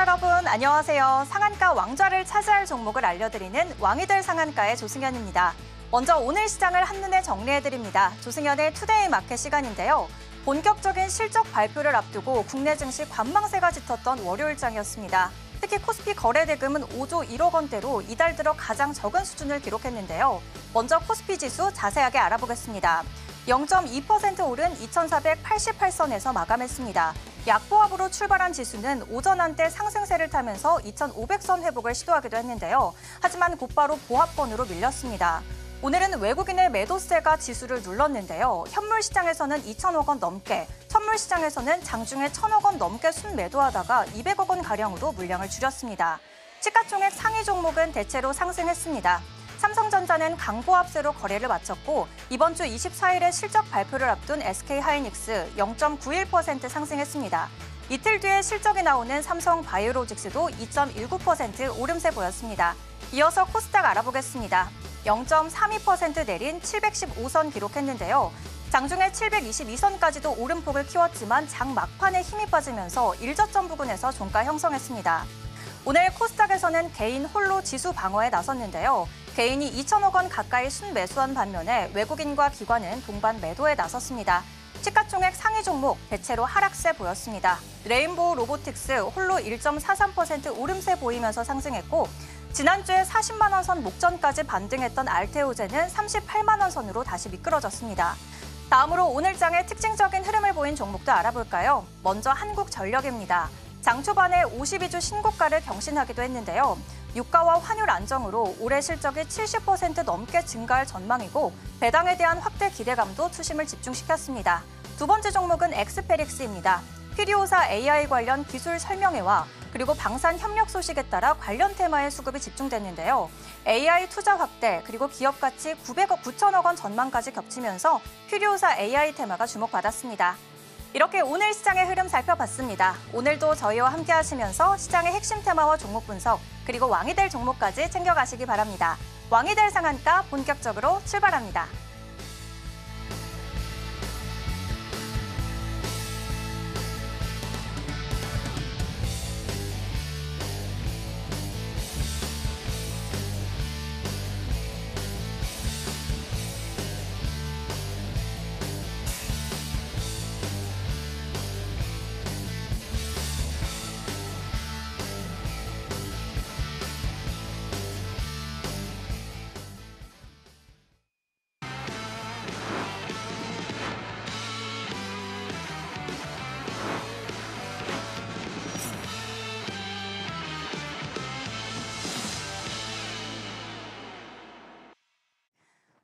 여러분 안녕하세요. 상한가 왕좌를 차지할 종목을 알려드리는 왕이들 상한가의 조승현입니다. 먼저 오늘 시장을 한눈에 정리해드립니다. 조승현의 투데이 마켓 시간인데요. 본격적인 실적 발표를 앞두고 국내 증시 관망세가 짙었던 월요일장이었습니다. 특히 코스피 거래대금은 5조 1억 원대로 이달 들어 가장 적은 수준을 기록했는데요. 먼저 코스피 지수 자세하게 알아보겠습니다. 0.2% 오른 2,488선에서 마감했습니다. 약보합으로 출발한 지수는 오전 한때 상승세를 타면서 2,500선 회복을 시도하기도 했는데요. 하지만 곧바로 보합권으로 밀렸습니다. 오늘은 외국인의 매도세가 지수를 눌렀는데요. 현물 시장에서는 2,000억 원 넘게, 선물 시장에서는 장중에 1,000억 원 넘게 순매도하다가 200억 원가량으로 물량을 줄였습니다. 시가총액 상위 종목은 대체로 상승했습니다. 삼성전자는 강보합세로 거래를 마쳤고 이번 주 24일에 실적 발표를 앞둔 SK하이닉스 0.91% 상승했습니다. 이틀 뒤에 실적이 나오는 삼성바이오로직스도 2.19% 오름세 보였습니다. 이어서 코스닥 알아보겠습니다. 0.32% 내린 715선 기록했는데요. 장중에 722선까지도 오름폭을 키웠지만 장 막판에 힘이 빠지면서 일저점 부근에서 종가 형성했습니다. 오늘 코스닥에서는 개인 홀로 지수 방어에 나섰는데요. 개인이 2,000억 원 가까이 순매수한 반면에 외국인과 기관은 동반 매도에 나섰습니다. 시가총액 상위 종목 대체로 하락세 보였습니다. 레인보우 로보틱스 홀로 1.43% 오름세 보이면서 상승했고 지난주에 40만 원 선 목전까지 반등했던 알테오제는 38만 원 선으로 다시 미끄러졌습니다. 다음으로 오늘장의 특징적인 흐름을 보인 종목도 알아볼까요? 먼저 한국전력입니다. 장 초반에 52주 신고가를 경신하기도 했는데요. 유가와 환율 안정으로 올해 실적이 70% 넘게 증가할 전망이고 배당에 대한 확대 기대감도 투심을 집중시켰습니다. 두 번째 종목은 엑스페릭스입니다. 피리오사 AI 관련 기술 설명회와 그리고 방산 협력 소식에 따라 관련 테마의 수급이 집중됐는데요. AI 투자 확대 그리고 기업 가치 900억 원 전망까지 겹치면서 피리오사 AI 테마가 주목받았습니다. 이렇게 오늘 시장의 흐름 살펴봤습니다. 오늘도 저희와 함께 하시면서 시장의 핵심 테마와 종목 분석, 그리고 왕이 될 종목까지 챙겨가시기 바랍니다. 왕이 될 상한가 본격적으로 출발합니다.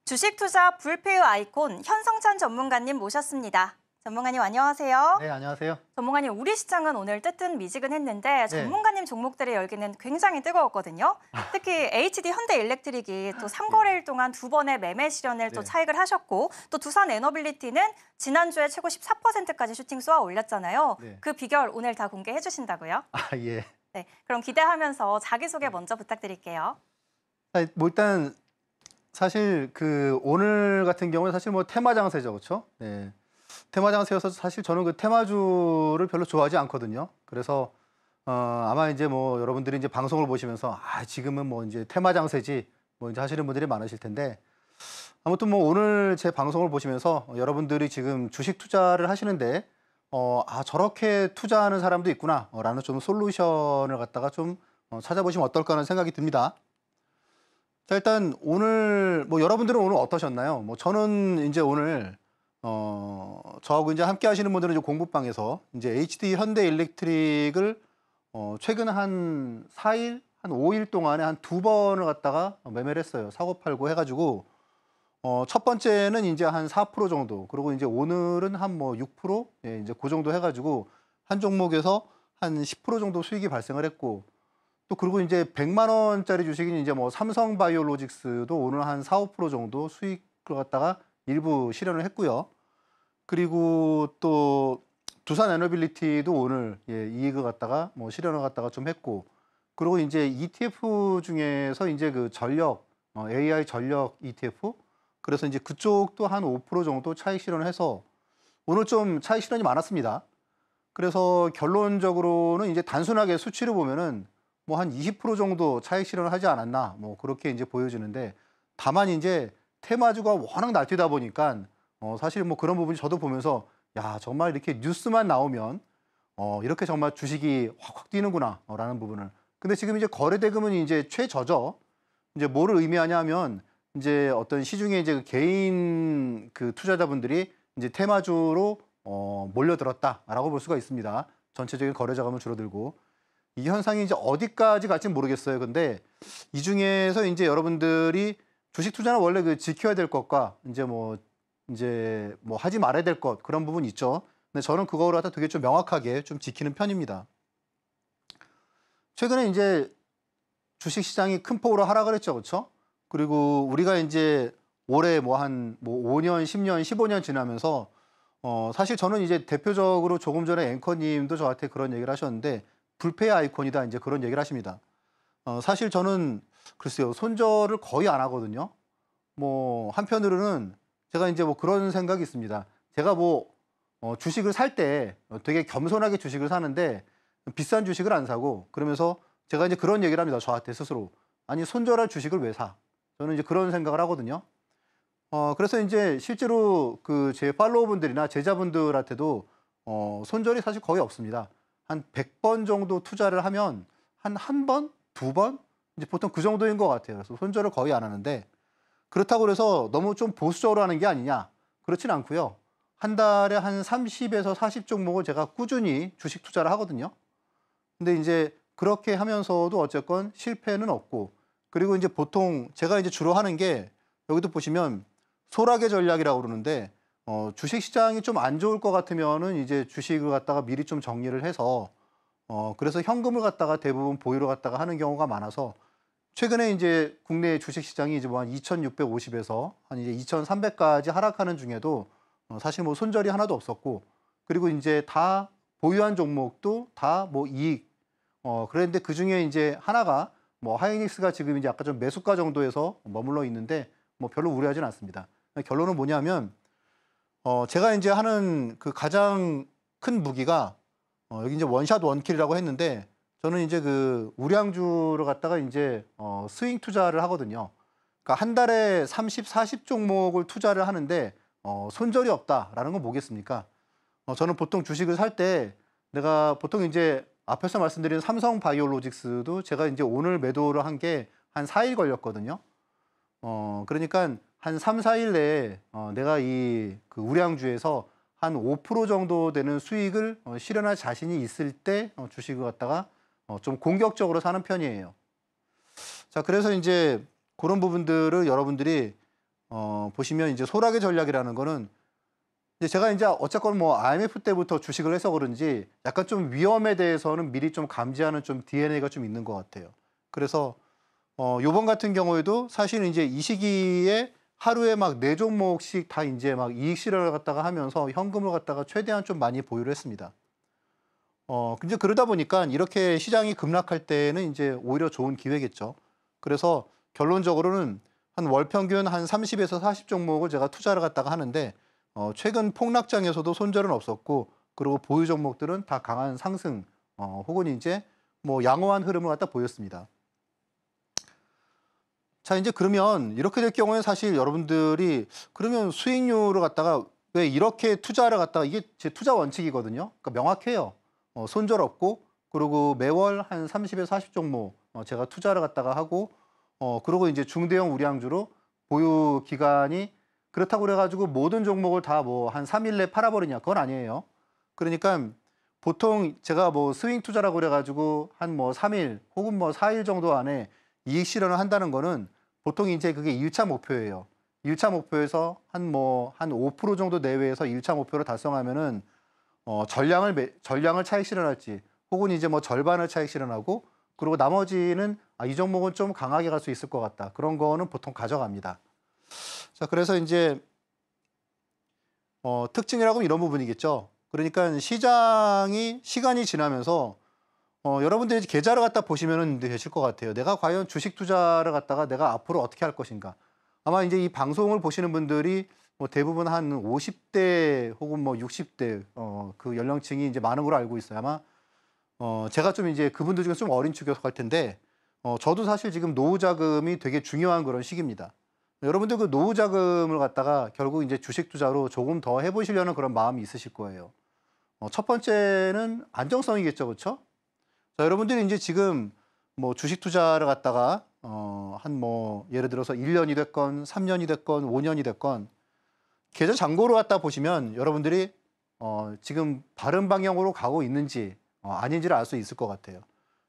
주식 투자 불패의 아이콘 현성찬 전문가님 모셨습니다. 전문가님 안녕하세요. 네, 안녕하세요. 전문가님, 우리 시장은 오늘 뜨뜻미지근했는데 전문가님 종목들의 열기는 굉장히 뜨거웠거든요. 특히 HD 현대일렉트릭이 또 3거래일 동안 두 번의 매매 실현을 또 차익을 하셨고 또 두산 에너빌리티는 지난주에 최고 14%까지 슈팅 쏘아 올렸잖아요. 그 비결 오늘 다 공개해 주신다고요? 예. 네, 그럼 기대하면서 자기소개 먼저 부탁드릴게요. 일단 사실 오늘 같은 경우는 사실 테마 장세죠, 그렇죠? 네. 테마 장세여서 사실 저는 그 테마주를 별로 좋아하지 않거든요. 그래서 아마 이제 여러분들이 이제 방송을 보시면서 지금은 이제 테마 장세지 이제 하시는 분들이 많으실 텐데 아무튼 오늘 제 방송을 보시면서 여러분들이 지금 주식 투자를 하시는데 저렇게 투자하는 사람도 있구나라는 좀 솔루션을 갖다가 좀 찾아보시면 어떨까 하는 생각이 듭니다. 자, 일단 오늘 여러분들은 오늘 어떠셨나요? 저는 이제 오늘 저하고 이제 함께 하시는 분들은 이제 공부방에서 이제 HD 현대일렉트릭을 최근 한 4일, 한 5일 동안에 한 2번을 갖다가 매매를 했어요. 사고 팔고 해가지고 첫 번째는 이제 한 4% 정도, 그리고 이제 오늘은 한 6%, 예, 이제 그 정도 해가지고 한 종목에서 한 10% 정도 수익이 발생을 했고, 또 그리고 이제 100만 원짜리 주식인 이제 삼성바이오로직스도 오늘 한 4, 5% 정도 수익을 갖다가 일부 실현을 했고요. 그리고 또 두산 에너빌리티도 오늘 이익을 갖다가 실현을 갖다가 좀 했고, 그리고 이제 ETF 중에서 이제 그 전력 AI 전력 ETF, 그래서 이제 그쪽도 한 5% 정도 차익 실현을 해서 오늘 좀 차익 실현이 많았습니다. 그래서 결론적으로는 이제 단순하게 수치를 보면은 뭐 한 20% 정도 차익 실현을 하지 않았나 뭐 그렇게 이제 보여지는데 다만 이제 테마주가 워낙 날뛰다 보니까 사실 뭐 그런 부분이 저도 보면서 야 정말 이렇게 뉴스만 나오면 이렇게 정말 주식이 확확 뛰는구나라는 부분을. 근데 지금 이제 거래대금은 이제 최저죠. 이제 뭐를 의미하냐면 이제 어떤 시중에 이제 그 개인 그 투자자분들이 이제 테마주로 몰려들었다라고 볼 수가 있습니다. 전체적인 거래 자금은 줄어들고 이 현상이 이제 어디까지 갈지 모르겠어요. 근데 이 중에서 이제 여러분들이 주식 투자는 원래 그 지켜야 될 것과 이제 뭐 하지 말아야 될 것 그런 부분 있죠. 근데 저는 그거를 갖다 되게 좀 명확하게 좀 지키는 편입니다. 최근에 이제 주식 시장이 큰 폭으로 하락을 했죠. 그렇죠? 그리고 우리가 이제 올해 뭐 한 5년, 10년, 15년 지나면서 사실 저는 이제 대표적으로 조금 전에 앵커님도 저한테 그런 얘기를 하셨는데 불패의 아이콘이다 이제 그런 얘기를 하십니다. 사실 저는 글쎄요 손절을 거의 안 하거든요. 뭐 한편으로는 제가 이제 뭐 그런 생각이 있습니다. 제가 뭐 주식을 살 때 되게 겸손하게 주식을 사는데 비싼 주식을 안 사고 그러면서 제가 이제 그런 얘기를 합니다. 저한테 스스로. 아니 손절할 주식을 왜 사? 저는 이제 그런 생각을 하거든요. 그래서 이제 실제로 그 제 팔로워분들이나 제자분들한테도 손절이 사실 거의 없습니다. 한 100번 정도 투자를 하면 한 번, 두 번? 이제 보통 그 정도인 것 같아요. 그래서 손절을 거의 안 하는데 그렇다고 해서 너무 좀 보수적으로 하는 게 아니냐? 그렇진 않고요. 한 달에 한 30에서 40 종목을 제가 꾸준히 주식 투자를 하거든요. 근데 이제 그렇게 하면서도 어쨌건 실패는 없고 그리고 이제 보통 제가 이제 주로 하는 게 여기도 보시면 소라게 전략이라고 그러는데 주식 시장이 좀 안 좋을 것 같으면은 이제 주식을 갖다가 미리 좀 정리를 해서 그래서 현금을 갖다가 대부분 보유를 갖다가 하는 경우가 많아서 최근에 이제 국내 주식 시장이 이제 뭐 한 2,650에서 한 이제 2,300까지 하락하는 중에도 사실 뭐 손절이 하나도 없었고 그리고 이제 다 보유한 종목도 다 뭐 이익 그랬는데 그 중에 이제 하나가 뭐 하이닉스가 지금 이제 아까 좀 매수가 정도에서 머물러 있는데 뭐 별로 우려하지는 않습니다. 결론은 뭐냐면 제가 이제 하는 그 가장 큰 무기가 여기 이제 원샷 원킬이라고 했는데 저는 이제 그 우량주를 갖다가 이제 스윙 투자를 하거든요. 그러니까 한 달에 30, 40 종목을 투자를 하는데 손절이 없다라는 건 뭐겠습니까? 저는 보통 주식을 살 때 내가 보통 이제 앞에서 말씀드린 삼성바이오로직스도 제가 이제 오늘 매도를 한 게 한 4일 걸렸거든요. 그러니까 한 3, 4일 내에 내가 이 그 우량주에서 한 5% 정도 되는 수익을 실현할 자신이 있을 때 주식을 갖다가 좀 공격적으로 사는 편이에요. 자, 그래서 이제 그런 부분들을 여러분들이 보시면 이제 소라게 전략이라는 거는 이제 제가 이제 어쨌건 뭐 IMF 때부터 주식을 해서 그런지 약간 좀 위험에 대해서는 미리 좀 감지하는 좀 DNA가 좀 있는 것 같아요. 그래서 요번 같은 경우에도 사실은 이제 이 시기에 하루에 막 4종목씩 다 이제 막 이익 실현을 갖다가 하면서 현금을 갖다가 최대한 좀 많이 보유를 했습니다. 이제 그러다 보니까 이렇게 시장이 급락할 때는 이제 오히려 좋은 기회겠죠. 그래서 결론적으로는 한 월 평균 한 30에서 40 종목을 제가 투자를 갖다가 하는데 최근 폭락장에서도 손절은 없었고 그리고 보유 종목들은 다 강한 상승 혹은 이제 뭐 양호한 흐름을 갖다 보였습니다. 자, 이제 그러면 이렇게 될 경우에 사실 여러분들이 그러면 수익률을 갖다가 왜 이렇게 투자를 갖다가 이게 제 투자 원칙이거든요. 그러니까 명확해요. 손절 없고 그리고 매월 한 30에서 40 종목 제가 투자를 갖다가 하고 그리고 이제 중대형 우량주로 보유 기간이 그렇다고 그래가지고 모든 종목을 다 뭐 한 3일 내에 팔아버리냐 그건 아니에요. 그러니까 보통 제가 뭐 스윙 투자라고 그래가지고 한 뭐 3일 혹은 뭐 4일 정도 안에 이익 실현을 한다는 거는 보통 이제 그게 1차 목표예요. 1차 목표에서 한 5% 정도 내외에서 1차 목표를 달성하면은 전량을 차익 실현할지 혹은 이제 뭐 절반을 차익 실현하고 그리고 나머지는 이 종목은 좀 강하게 갈 수 있을 것 같다. 그런 거는 보통 가져갑니다. 자, 그래서 이제 특징이라고 이런 부분이겠죠. 그러니까 시장이 시간이 지나면서 여러분들이 계좌를 갖다 보시면 되실 것 같아요. 내가 과연 주식 투자를 갖다가 내가 앞으로 어떻게 할 것인가. 아마 이제 이 방송을 보시는 분들이 뭐 대부분 한 50대 혹은 뭐 60대 그 연령층이 이제 많은 걸로 알고 있어요. 아마 제가 좀 이제 그분들 중에 좀 어린 축에 속할 텐데 저도 사실 지금 노후 자금이 되게 중요한 그런 시기입니다. 여러분들 그 노후 자금을 갖다가 결국 이제 주식 투자로 조금 더 해보시려는 그런 마음이 있으실 거예요. 첫 번째는 안정성이겠죠, 그렇죠? 자, 여러분들이 이제 지금 뭐 주식 투자를 갖다가 한 뭐 예를 들어서 1년이 됐건 3년이 됐건 5년이 됐건 계좌 잔고를 갖다 보시면 여러분들이 지금 바른 방향으로 가고 있는지 아닌지를 알 수 있을 것 같아요.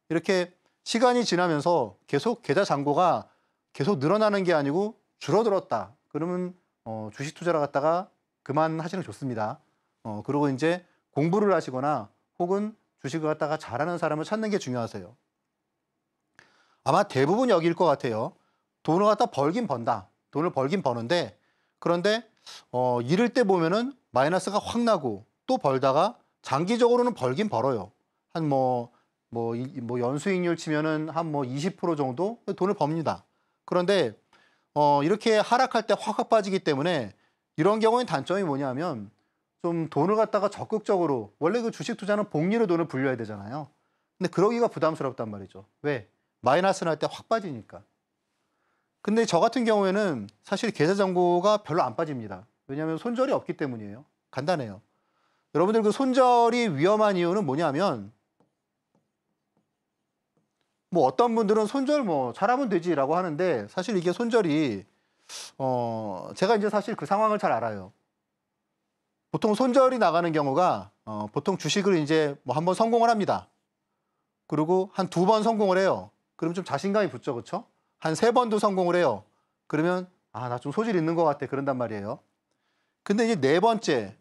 이렇게 시간이 지나면서 계속 계좌 잔고가 계속 늘어나는 게 아니고 줄어들었다. 그러면 주식 투자를 갖다가 그만하시는 게 좋습니다. 그리고 이제 공부를 하시거나 혹은 주식을 갖다가 잘하는 사람을 찾는 게 중요하세요. 아마 대부분 여기일 것 같아요. 돈을 갖다 벌긴 번다. 돈을 벌긴 버는데 그런데 잃을 때 보면은 마이너스가 확 나고 또 벌다가 장기적으로는 벌긴 벌어요. 한 뭐 연수익률 치면은 한 뭐 20% 정도 돈을 법니다. 그런데 이렇게 하락할 때 확 빠지기 때문에 이런 경우엔 단점이 뭐냐면 좀 돈을 갖다가 적극적으로 원래 그 주식 투자는 복리로 돈을 불려야 되잖아요. 근데 그러기가 부담스럽단 말이죠. 왜? 마이너스 날 때 확 빠지니까. 근데 저 같은 경우에는 사실 계좌 잔고가 별로 안 빠집니다. 왜냐하면 손절이 없기 때문이에요. 간단해요. 여러분들 그 손절이 위험한 이유는 뭐냐면 뭐 어떤 분들은 손절 뭐 잘하면 되지라고 하는데 사실 이게 손절이 제가 이제 사실 그 상황을 잘 알아요. 보통 손절이 나가는 경우가 보통 주식을 이제 뭐 한 번 성공을 합니다. 그리고 한 2번 성공을 해요. 그럼 좀 자신감이 붙죠, 그렇죠? 한 3번도 성공을 해요. 그러면 나 좀 소질 있는 것 같아 그런단 말이에요. 근데 이제 4번째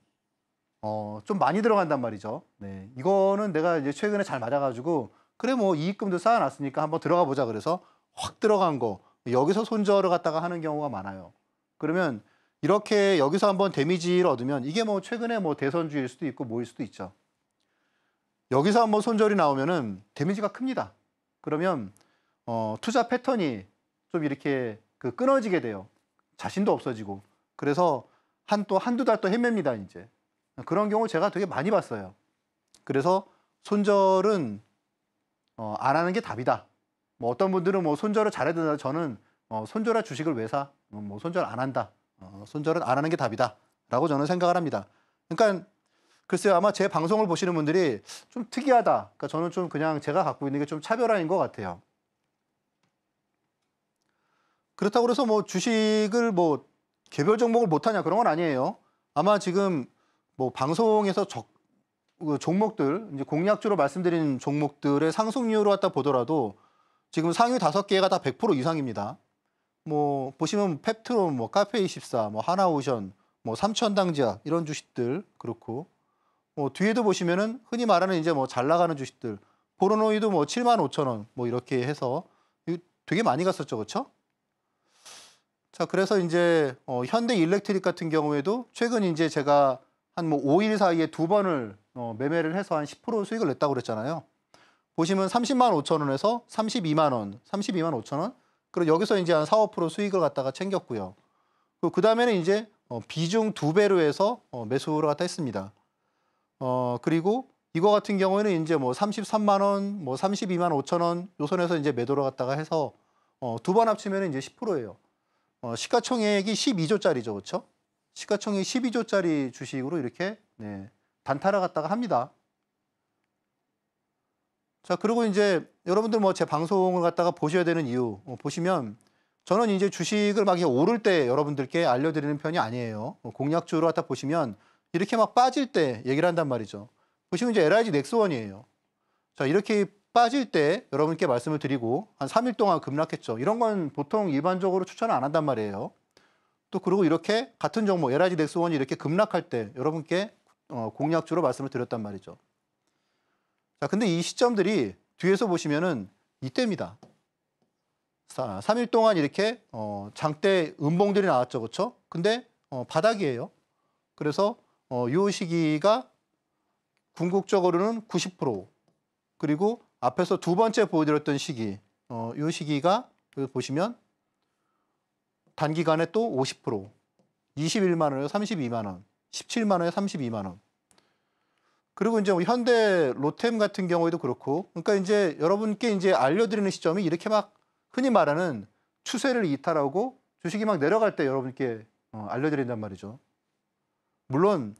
좀 많이 들어간단 말이죠. 네, 이거는 내가 이제 최근에 잘 맞아가지고 그래 뭐 이익금도 쌓아놨으니까 한번 들어가 보자 그래서 확 들어간 거 여기서 손절을 갖다가 하는 경우가 많아요. 그러면 이렇게 여기서 한번 데미지를 얻으면 이게 뭐 최근에 뭐 대선주일 수도 있고 뭐일 수도 있죠. 여기서 한번 손절이 나오면은 데미지가 큽니다. 그러면 투자 패턴이 좀 이렇게 끊어지게 돼요. 자신도 없어지고. 그래서 한두 달 또 헤맵니다, 이제. 그런 경우 제가 되게 많이 봤어요. 그래서 손절은 안 하는 게 답이다. 뭐 어떤 분들은 뭐 손절을 잘해야 된다. 저는 손절할 주식을 왜 사? 뭐 손절 안 한다. 손절은 안 하는 게 답이다. 라고 저는 생각을 합니다. 그러니까 글쎄요, 아마 제 방송을 보시는 분들이 좀 특이하다. 그러니까 저는 좀 그냥 제가 갖고 있는 게 좀 차별화인 것 같아요. 그렇다고 그래서 뭐 주식을 뭐 개별 종목을 못하냐 그런 건 아니에요. 아마 지금 뭐 방송에서 종목들, 이제 공략주로 말씀드린 종목들의 상승률을 갖다 보더라도 지금 상위 5개가 다 100% 이상입니다. 뭐 보시면 펩트론, 뭐 카페24, 뭐 하나오션, 뭐 삼천당제약 이런 주식들 그렇고 뒤에도 보시면은 흔히 말하는 이제 뭐 잘 나가는 주식들 보로노이도 뭐 75,000원 뭐 이렇게 해서 되게 많이 갔었죠, 그렇죠? 자, 그래서 이제 현대 일렉트릭 같은 경우에도 최근 이제 제가 한 뭐 5일 사이에 2번을 매매를 해서 한 10% 수익을 냈다고 그랬잖아요. 보시면 30만 5천 원에서 32만 원, 32만 5천 원. 그리고 여기서 이제 한 4, 5% 수익을 갖다가 챙겼고요. 그 다음에는 이제 비중 2배로 해서 매수를 갖다 했습니다. 그리고 이거 같은 경우에는 이제 뭐 33만 원, 뭐 32만 5천 원 요 선에서 이제 매도를 갖다가 해서 2번 합치면 이제 10%예요. 시가총액이 12조짜리죠, 그렇죠? 시가총액 12조짜리 주식으로 이렇게 단타를 갖다가 합니다. 자, 그리고 이제 여러분들 뭐 제 방송을 갖다가 보셔야 되는 이유 보시면 저는 이제 주식을 막 오를 때 여러분들께 알려드리는 편이 아니에요. 공략주로 갖다 보시면 이렇게 막 빠질 때 얘기를 한단 말이죠. 보시면 이제 LIG 넥스원이에요. 자, 이렇게 빠질 때 여러분께 말씀을 드리고 한 3일 동안 급락했죠. 이런 건 보통 일반적으로 추천을 안 한단 말이에요. 또 그리고 이렇게 같은 종목 LIG 넥스원이 이렇게 급락할 때 여러분께 공략주로 말씀을 드렸단 말이죠. 자, 근데 이 시점들이 뒤에서 보시면은 이때입니다. 3일 동안 이렇게 장대 음봉들이 나왔죠, 그렇죠? 근데 바닥이에요. 그래서 이 시기가 궁극적으로는 90% 그리고 앞에서 2번째 보여드렸던 시기, 이 시기가 보시면 단기간에 또 50%, 21만 원에 32만 원, 17만 원에 32만 원. 그리고 이제 뭐 현대 로템 같은 경우에도 그렇고, 그러니까 이제 여러분께 이제 알려드리는 시점이 이렇게 막 흔히 말하는 추세를 이탈하고 주식이 막 내려갈 때 여러분께 알려드린단 말이죠. 물론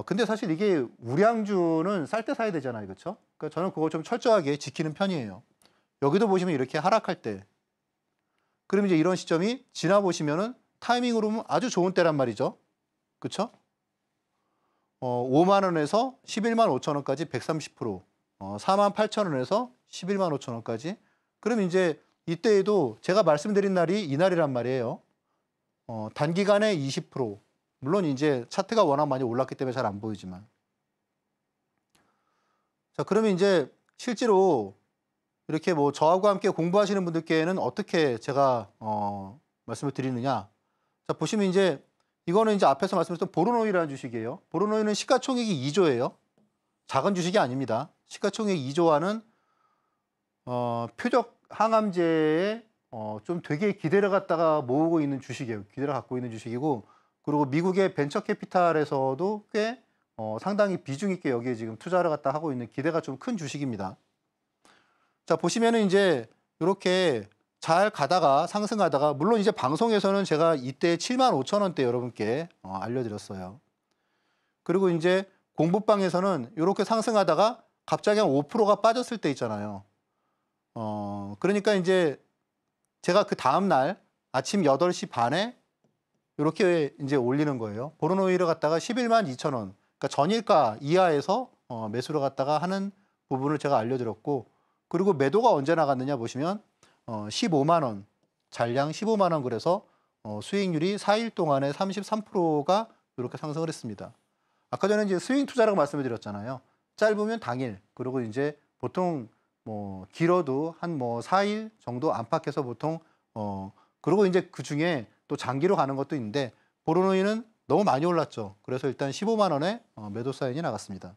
근데 사실 이게 우량주는 쌀 때 사야 되잖아요, 그렇죠? 그러니까 저는 그거 좀 철저하게 지키는 편이에요. 여기도 보시면 이렇게 하락할 때, 그럼 이제 이런 시점이 지나 보시면은 타이밍으로 보면 아주 좋은 때란 말이죠, 그렇죠? 5만 원에서 11만 5천 원까지 130%, 4만 8천 원에서 11만 5천 원까지. 그럼 이제 이때에도 제가 말씀드린 날이 이 날이란 말이에요. 단기간에 20%. 물론 이제 차트가 워낙 많이 올랐기 때문에 잘 안 보이지만. 자, 그러면 이제 실제로 이렇게 뭐 저하고 함께 공부하시는 분들께는 어떻게 제가 말씀을 드리느냐. 자, 보시면 이제 이거는 이제 앞에서 말씀드렸던 보로노이라는 주식이에요. 보로노이는 시가총액이 2조예요. 작은 주식이 아닙니다. 시가총액 2조와는 표적 항암제에 좀 되게 기대를 갖다가 모으고 있는 주식이에요. 기대를 갖고 있는 주식이고, 그리고 미국의 벤처 캐피탈에서도 꽤 상당히 비중 있게 여기에 지금 투자를 갖다 하고 있는 기대가 좀 큰 주식입니다. 자, 보시면은 이제 이렇게 잘 가다가 상승하다가, 물론 이제 방송에서는 제가 이때 7만 5천 원대 여러분께 알려드렸어요. 그리고 이제 공부방에서는 이렇게 상승하다가 갑자기 한 5%가 빠졌을 때 있잖아요. 그러니까 이제 제가 그 다음 날 아침 8시 반에 이렇게 이제 올리는 거예요. 보로노이를 갖다가 11만 2천 원, 그러니까 전일가 이하에서 매수를 갖다가 하는 부분을 제가 알려드렸고, 그리고 매도가 언제 나갔느냐 보시면 15만 원, 잔량 15만 원, 그래서 수익률이 4일 동안에 33%가 이렇게 상승을 했습니다. 아까 전에 이제 스윙 투자라고 말씀을 드렸잖아요. 짧으면 당일, 그리고 이제 보통 뭐 길어도 한 뭐 4일 정도 안팎에서 보통 그리고 이제 그 중에 또 장기로 가는 것도 있는데, 보로노이는 너무 많이 올랐죠. 그래서 일단 15만 원에 매도 사인이 나갔습니다.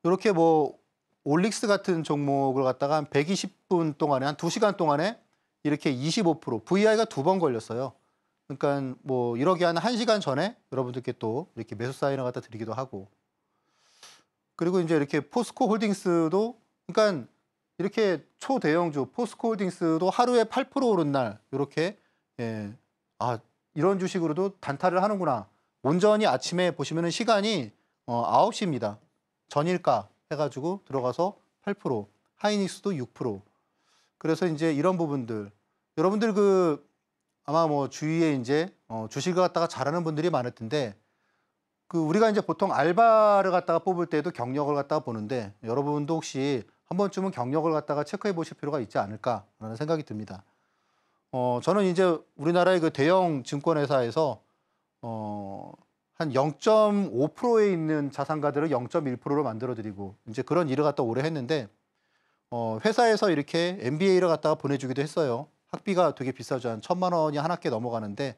이렇게 뭐 올릭스 같은 종목을 갖다가 한 120분 동안에, 한 2시간 동안에 이렇게 25%, VI가 2번 걸렸어요. 그러니까 뭐 이러기 한 1시간 전에 여러분들께 또 이렇게 매수 사인을 갖다 드리기도 하고, 그리고 이제 이렇게 포스코 홀딩스도, 그러니까 이렇게 초대형주 포스코 홀딩스도 하루에 8% 오른 날 이렇게, 이런 주식으로도 단타를 하는구나. 온전히 아침에 보시면은 시간이 9시입니다. 전일가 해가지고 들어가서 8%, 하이닉스도 6%. 그래서 이제 이런 부분들, 여러분들 그 아마 뭐 주위에 이제 주식을 갖다가 잘하는 분들이 많을 텐데, 그 우리가 이제 보통 알바를 갖다가 뽑을 때도 경력을 갖다가 보는데, 여러분도 혹시 한 번쯤은 경력을 갖다가 체크해 보실 필요가 있지 않을까라는 생각이 듭니다. 저는 이제 우리나라의 그 대형 증권회사에서 한 0.5%에 있는 자산가들을 0.1%로 만들어드리고, 이제 그런 일을 갖다 오래 했는데, 회사에서 이렇게 MBA를 갖다가 보내주기도 했어요. 학비가 되게 비싸죠. 한 1,000만 원이 한 학기에 넘어가는데,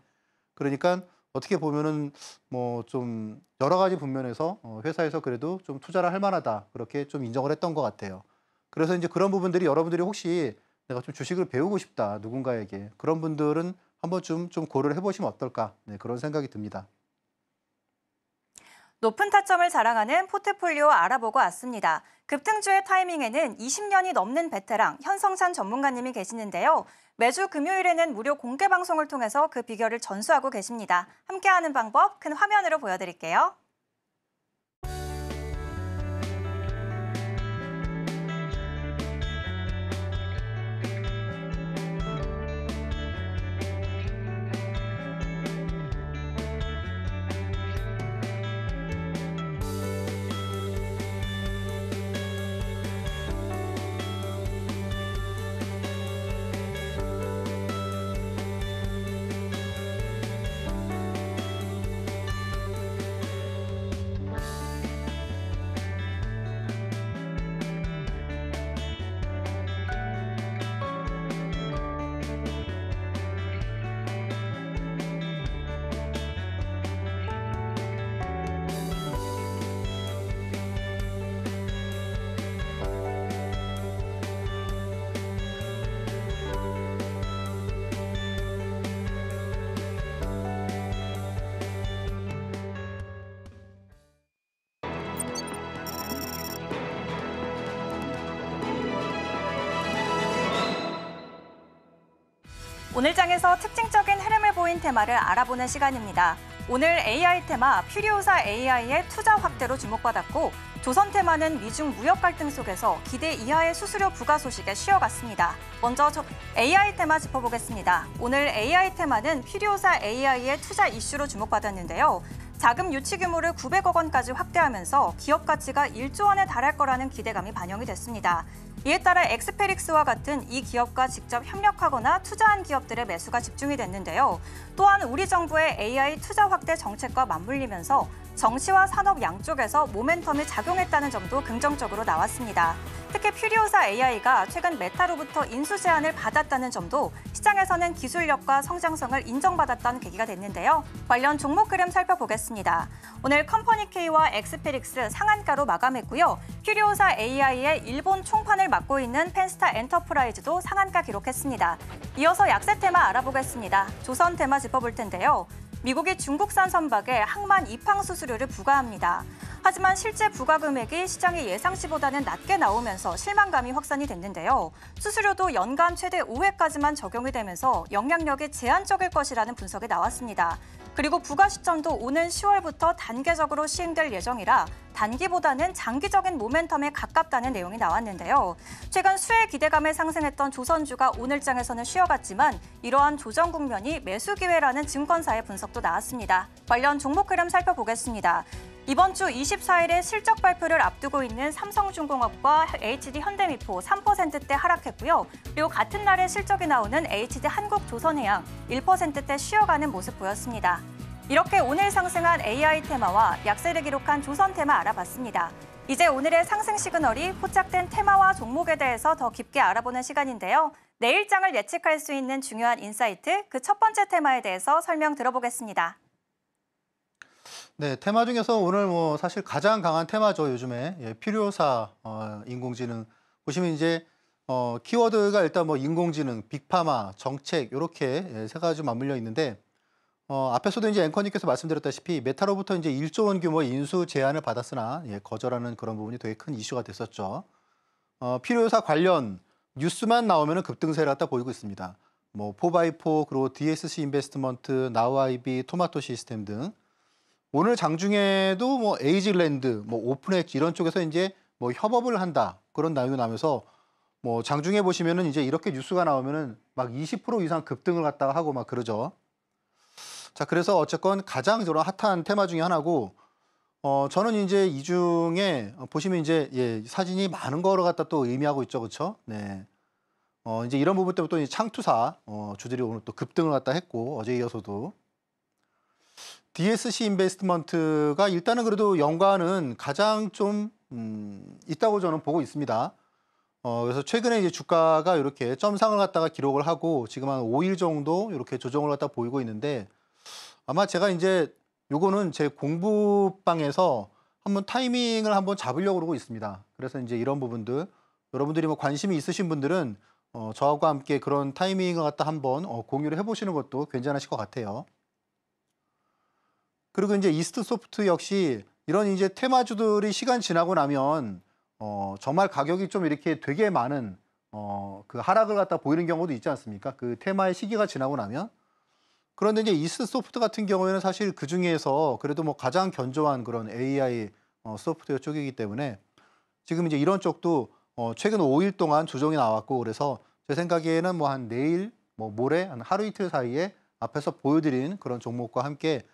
그러니까 어떻게 보면은 뭐 좀 여러 가지 분면에서 회사에서 그래도 좀 투자를 할 만하다, 그렇게 좀 인정을 했던 것 같아요. 그래서 이제 그런 부분들이 여러분들이 혹시 내가 좀 주식을 배우고 싶다, 누군가에게, 그런 분들은 한 번쯤 좀 고려를 해보시면 어떨까, 네, 그런 생각이 듭니다. 높은 타점을 자랑하는 포트폴리오 알아보고 왔습니다. 급등주의 타이밍에는 20년이 넘는 베테랑 현성찬 전문가님이 계시는데요. 매주 금요일에는 무료 공개 방송을 통해서 그 비결을 전수하고 계십니다. 함께하는 방법 큰 화면으로 보여드릴게요. 오늘 장에서 특징적인 흐름을 보인 테마를 알아보는 시간입니다. 오늘 AI 테마 퓨리오사 AI의 투자 확대로 주목받았고 조선 테마는 미중 무역 갈등 속에서 기대 이하의 수수료 부과 소식에 쉬어갔습니다. 먼저 AI 테마 짚어보겠습니다. 오늘 AI 테마는 퓨리오사 AI의 투자 이슈로 주목받았는데요. 자금 유치 규모를 900억 원까지 확대하면서 기업 가치가 1조 원에 달할 거라는 기대감이 반영이 됐습니다. 이에 따라 엑스페릭스와 같은 이 기업과 직접 협력하거나 투자한 기업들의 매수가 집중이 됐는데요. 또한 우리 정부의 AI 투자 확대 정책과 맞물리면서 정치와 산업 양쪽에서 모멘텀이 작용했다는 점도 긍정적으로 나왔습니다. 특히 퓨리오사 AI가 최근 메타로부터 인수 제안을 받았다는 점도 시장에서는 기술력과 성장성을 인정받았던 계기가 됐는데요. 관련 종목 흐름 살펴보겠습니다. 오늘 컴퍼니K와 엑스페릭스 상한가로 마감했고요. 퓨리오사 AI의 일본 총판을 맡고 있는 펜스타 엔터프라이즈도 상한가 기록했습니다. 이어서 약세 테마 알아보겠습니다. 조선 테마 짚어볼 텐데요. 미국이 중국산 선박에 항만 입항 수수료를 부과합니다. 하지만 실제 부과 금액이 시장의 예상치보다는 낮게 나오면서 실망감이 확산이 됐는데요. 수수료도 연간 최대 5회까지만 적용이 되면서 영향력이 제한적일 것이라는 분석이 나왔습니다. 그리고 부과 시점도 오는 10월부터 단계적으로 시행될 예정이라 단기보다는 장기적인 모멘텀에 가깝다는 내용이 나왔는데요. 최근 수혜 기대감에 상승했던 조선주가 오늘장에서는 쉬어갔지만 이러한 조정 국면이 매수 기회라는 증권사의 분석도 나왔습니다. 관련 종목 흐름 살펴보겠습니다. 이번 주 24일에 실적 발표를 앞두고 있는 삼성중공업과 HD현대미포 3%대 하락했고요. 그리고 같은 날에 실적이 나오는 HD한국조선해양 1%대 쉬어가는 모습 보였습니다. 이렇게 오늘 상승한 AI 테마와 약세를 기록한 조선 테마 알아봤습니다. 이제 오늘의 상승 시그널이 포착된 테마와 종목에 대해서 더 깊게 알아보는 시간인데요. 내일장을 예측할 수 있는 중요한 인사이트, 그 첫 번째 테마에 대해서 설명 들어보겠습니다. 네, 테마 중에서 오늘 뭐 사실 가장 강한 테마죠, 요즘에. 예, 필요사 인공지능. 보시면 이제 키워드가 일단 뭐 인공지능, 빅파마, 정책 이렇게 세 가지 맞물려 있는데 앞에서도 이제 앵커님께서 말씀드렸다시피 메타로부터 이제 1조 원 규모의 인수 제안을 받았으나 거절하는 그런 부분이 되게 큰 이슈가 됐었죠. 필요사 관련 뉴스만 나오면 급등세를 갖다 보이고 있습니다. 뭐 4x4 그리고 DSC 인베스트먼트, 나우아이비, 토마토 시스템 등 오늘 장중에도 뭐 에이즐랜드, 뭐 오픈엣지 이런 쪽에서 이제 뭐 협업을 한다 그런 내용이 나면서 뭐 장중에 보시면은 이제 이렇게 뉴스가 나오면은 막 20% 이상 급등을 갖다가 하고 막 그러죠. 자, 그래서 어쨌건 가장 저런 핫한 테마 중에 하나고 저는 이제 이 중에 보시면 이제 사진이 많은 거를 갖다 또 의미하고 있죠, 그렇죠? 네. 이제 이런 부분 때문에 또 이 창투사 주들이 오늘 또 급등을 갖다 했고 어제 이어서도. DSC 인베스트먼트가 일단은 그래도 연관은 가장 좀 있다고 저는 보고 있습니다. 그래서 최근에 이제 주가가 이렇게 점상을 갖다가 기록을 하고 지금 한 5일 정도 이렇게 조정을 갖다 보이고 있는데 아마 제가 이제 요거는 제 공부방에서 한번 타이밍을 한번 잡으려고 그러고 있습니다. 그래서 이제 이런 부분들 여러분들이 뭐 관심이 있으신 분들은 저하고 함께 그런 타이밍을 갖다 한번 공유를 해보시는 것도 괜찮으실 것 같아요. 그리고 이제 이스트소프트 역시 이런 이제 테마주들이 시간 지나고 나면 정말 가격이 좀 이렇게 되게 많은 그 하락을 갖다 보이는 경우도 있지 않습니까? 그 테마의 시기가 지나고 나면. 그런데 이제 이스트소프트 같은 경우에는 사실 그 중에서 그래도 뭐 가장 견조한 그런 AI 소프트웨어 쪽이기 때문에 지금 이제 이런 쪽도 최근 5일 동안 조정이 나왔고 그래서 제 생각에는 뭐 한 내일, 뭐 모레 한 하루 이틀 사이에 앞에서 보여드린 그런 종목과 함께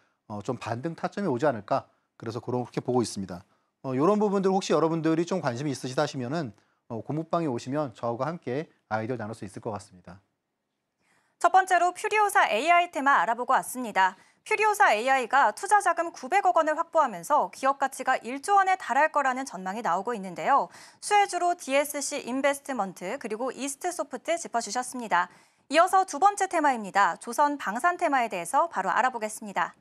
좀 반등 타점이 오지 않을까 그래서 그렇게 보고 있습니다. 이런 부분들 혹시 여러분들이 좀 관심이 있으시다 하시면은 공부방에 오시면 저하고 함께 아이디어를 나눌 수 있을 것 같습니다. 첫 번째로 퓨리오사 AI 테마 알아보고 왔습니다. 퓨리오사 AI가 투자 자금 900억 원을 확보하면서 기업 가치가 1조 원에 달할 거라는 전망이 나오고 있는데요. 수혜주로 DSC 인베스트먼트 그리고 이스트소프트 짚어주셨습니다. 이어서 두 번째 테마입니다. 조선 방산 테마에 대해서 바로 알아보겠습니다.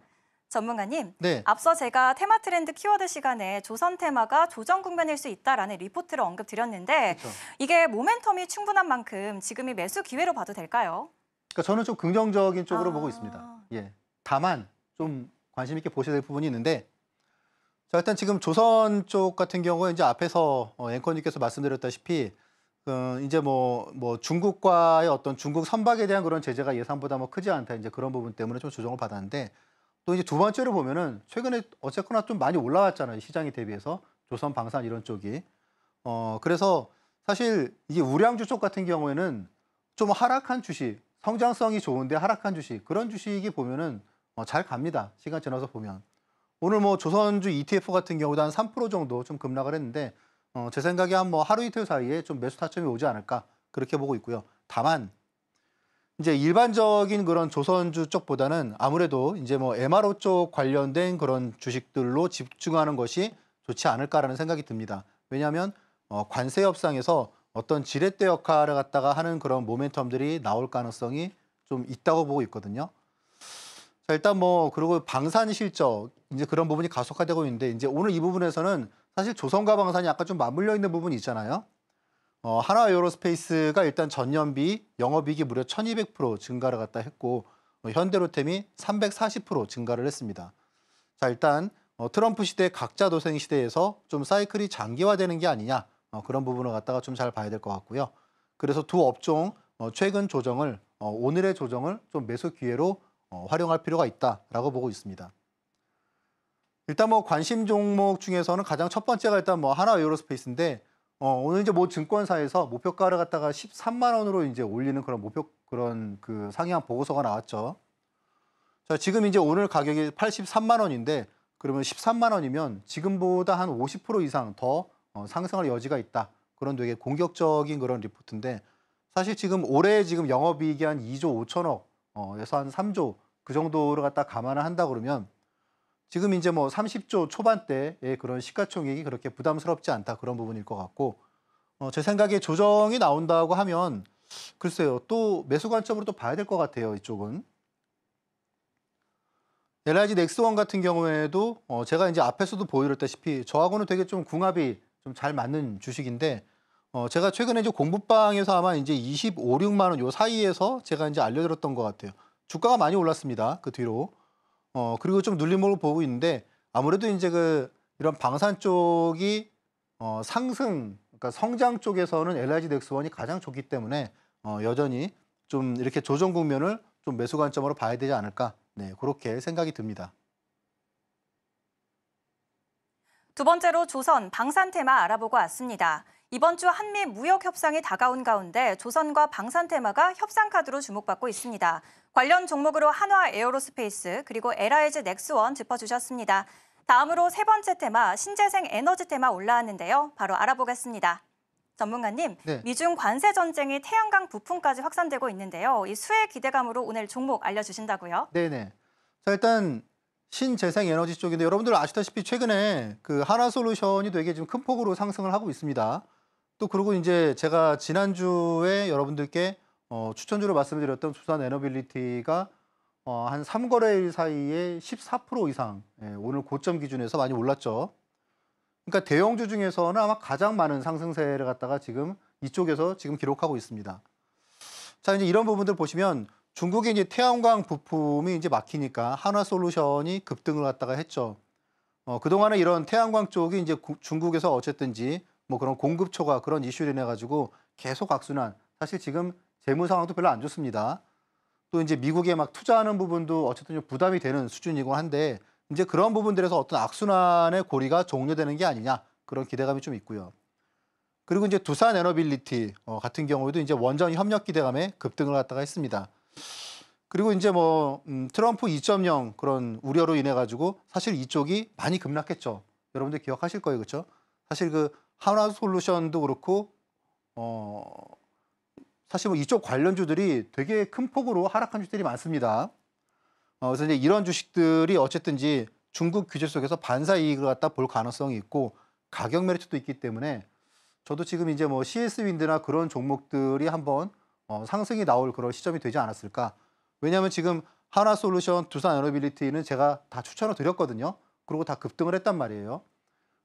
전문가님, 네. 앞서 제가 테마 트렌드 키워드 시간에 조선 테마가 조정 국면일 수 있다라는 리포트를 언급드렸는데 그렇죠. 이게 모멘텀이 충분한 만큼 지금이 매수 기회로 봐도 될까요? 그러니까 저는 좀 긍정적인 쪽으로 보고 있습니다. 예. 다만 좀 관심 있게 보셔야 될 부분이 있는데 자, 일단 지금 조선 쪽 같은 경우에 이제 앞에서 앵커님께서 말씀드렸다시피 이제 뭐 중국과의 어떤 중국 선박에 대한 그런 제재가 예상보다 뭐 크지 않다. 이제 그런 부분 때문에 좀 조정을 받았는데 또 이제 두 번째로 보면은 최근에 어쨌거나 좀 많이 올라왔잖아요. 시장에 대비해서 조선 방산 이런 쪽이. 그래서 사실 이게 우량주 쪽 같은 경우에는 좀 하락한 주식, 성장성이 좋은데 하락한 주식 그런 주식이 보면은 잘 갑니다. 시간 지나서 보면. 오늘 뭐 조선주 ETF 같은 경우도 한 3% 정도 좀 급락을 했는데 제 생각에 한 뭐 하루 이틀 사이에 좀 매수 타점이 오지 않을까 그렇게 보고 있고요. 다만 이제 일반적인 그런 조선주 쪽보다는 아무래도 이제 뭐 MRO 쪽 관련된 그런 주식들로 집중하는 것이 좋지 않을까라는 생각이 듭니다. 왜냐하면 관세 협상에서 어떤 지렛대 역할을 갖다가 하는 그런 모멘텀들이 나올 가능성이 좀 있다고 보고 있거든요. 자, 일단 뭐 그리고 방산 실적 이제 그런 부분이 가속화되고 있는데 이제 오늘 이 부분에서는 사실 조선과 방산이 약간 좀 맞물려 있는 부분이 있잖아요. 하나 에어로스페이스가 일단 전년비 영업이익이 무려 1200% 증가를 갖다 했고 현대로템이 340% 증가를 했습니다. 자, 일단 트럼프 시대 각자 도생 시대에서 좀 사이클이 장기화되는 게 아니냐 그런 부분을 갖다가 좀 잘 봐야 될 것 같고요. 그래서 두 업종 최근 조정을 오늘의 조정을 좀 매수 기회로 활용할 필요가 있다라고 보고 있습니다. 일단 뭐 관심 종목 중에서는 가장 첫 번째가 일단 뭐 하나 에어로스페이스인데 오늘 이제 모 증권사에서 목표가를 갖다가 13만 원으로 이제 올리는 그런 그런 그 상향 보고서가 나왔죠. 자, 지금 이제 오늘 가격이 83만 원인데 그러면 13만 원이면 지금보다 한 50% 이상 더 상승할 여지가 있다. 그런 되게 공격적인 그런 리포트인데 사실 지금 올해 지금 영업이익이 한 2조 5천억에서 한 3조 그 정도를 갖다 감안을 한다 그러면 지금 이제 뭐 30조 초반대의 그런 시가총액이 그렇게 부담스럽지 않다 그런 부분일 것 같고 제 생각에 조정이 나온다고 하면 글쎄요 또 매수 관점으로 또 봐야 될 것 같아요 이쪽은. LIG 넥스원 같은 경우에도 제가 이제 앞에서도 보여드렸다시피 저하고는 되게 좀 궁합이 좀 잘 맞는 주식인데 제가 최근에 이제 공부방에서 아마 이제 25, 6만 원 요 사이에서 제가 이제 알려드렸던 것 같아요. 주가가 많이 올랐습니다. 그 뒤로. 그리고 좀 눌림목을 보고 있는데 아무래도 이제 이런 방산 쪽이 상승, 그러니까 성장 쪽에서는 LIG 넥스원이 가장 좋기 때문에 여전히 좀 이렇게 조정 국면을 좀 매수 관점으로 봐야 되지 않을까. 네, 그렇게 생각이 듭니다. 두 번째로 조선 방산 테마 알아보고 왔습니다. 이번 주 한미 무역 협상이 다가온 가운데 조선과 방산 테마가 협상 카드로 주목받고 있습니다. 관련 종목으로 한화 에어로스페이스 그리고 LIG 넥스원 짚어주셨습니다. 다음으로 세 번째 테마 신재생 에너지 테마 올라왔는데요. 바로 알아보겠습니다. 전문가님, 네. 미중 관세 전쟁이 태양광 부품까지 확산되고 있는데요. 이 수혜 기대감으로 오늘 종목 알려주신다고요? 네네. 자, 일단 신재생 에너지 쪽인데 여러분들 아시다시피 최근에 그 하나솔루션이 되게 지금 큰 폭으로 상승을 하고 있습니다. 또 그리고 이제 제가 지난주에 여러분들께 추천주로 말씀드렸던 두산 에너빌리티가 한 3거래일 사이에 14% 이상 오늘 고점 기준에서 많이 올랐죠. 그러니까 대형주 중에서는 아마 가장 많은 상승세를 갖다가 지금 이쪽에서 지금 기록하고 있습니다. 자, 이제 이런 부분들 보시면 중국의 이제 태양광 부품이 이제 막히니까 한화솔루션이 급등을 갖다가 했죠. 그동안에 이런 태양광 쪽이 이제 중국에서 어쨌든지 뭐 그런 공급 초과 그런 이슈를 인해 가지고 계속 악순환. 사실 지금 재무 상황도 별로 안 좋습니다. 또 이제 미국에 막 투자하는 부분도 어쨌든 좀 부담이 되는 수준이고 한데 이제 그런 부분들에서 어떤 악순환의 고리가 종료되는 게 아니냐 그런 기대감이 좀 있고요. 그리고 이제 두산 에너빌리티 같은 경우에도 이제 원전 협력 기대감에 급등을 갖다가 했습니다. 그리고 이제 뭐 트럼프 2.0 그런 우려로 인해 가지고 사실 이쪽이 많이 급락했죠. 여러분들 기억하실 거예요, 그렇죠? 사실 그 하나솔루션도 그렇고 사실 뭐 이쪽 관련주들이 되게 큰 폭으로 하락한 주들이 많습니다. 그래서 이제 이런 주식들이 어쨌든지 중국 규제 속에서 반사 이익을 갖다 볼 가능성이 있고 가격 메리트도 있기 때문에 저도 지금 이제 뭐 CS 윈드나 그런 종목들이 한번 상승이 나올 그런 시점이 되지 않았을까. 왜냐하면 지금 하나솔루션, 두산 에너빌리티는 제가 다 추천을 드렸거든요. 그리고 다 급등을 했단 말이에요.